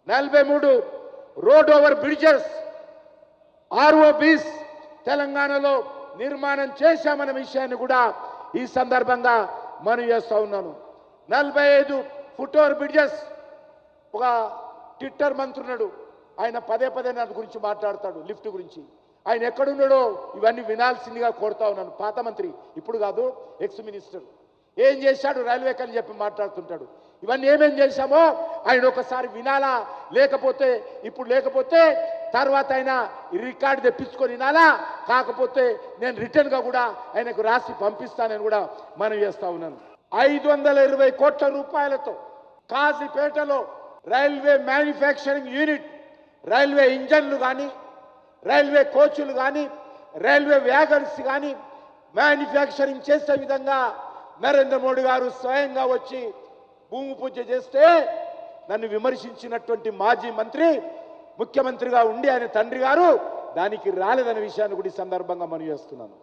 43 road over bridges ROBs తెలంగాణలో నిర్మాణం చేశామన్న విషయాన్ని కూడా ఈ సందర్భంగా మనవి చేస్తా ఉన్నాను. 45 ఫుట్ ఓవర్ బ్రిడ్జెస్. ఒక ట్విట్టర్ మంత్రున్నాడు, ఆయన పదే నా గురించి మాట్లాడతాడు, లిఫ్ట్ గురించి. ఆయన ఎక్కడున్నాడో ఇవన్నీ వినాల్సిందిగా కోరుతా ఉన్నాను. పాత మంత్రి, ఇప్పుడు కాదు, ఎక్స్ మినిస్టర్. ఏం చేశాడు రైల్వేకి అని చెప్పి మాట్లాడుతుంటాడు. ఇవన్నీ ఏమేం చేశామో ఆయన ఒకసారి వినాలా, లేకపోతే తర్వాత ఆయన రికార్డు తెప్పించుకొని వినాలా, కాకపోతే నేను రిటర్న్గా కూడా ఆయనకు రాసి పంపిస్తానని కూడా మనం చేస్తా ఉన్నాను. 520 కోట్ల రూపాయలతో కాజీపేటలో రైల్వే మ్యానుఫ్యాక్చరింగ్ యూనిట్, రైల్వే ఇంజన్లు కానీ, రైల్వే కోచ్లు కానీ, రైల్వే వ్యాగన్స్ కానీ మ్యానుఫ్యాక్చరింగ్ చేసే విధంగా నరేంద్ర మోడీ గారు స్వయంగా వచ్చి భూమి పూజ చేస్తే నన్ను విమర్శించినటువంటి మాజీ మంత్రి ముఖ్యమంత్రిగా ఉండి ఆయన తండ్రి గారు దానికి రాలేదనే విషయాన్ని కూడా ఈ సందర్భంగా మనం చేస్తున్నాను.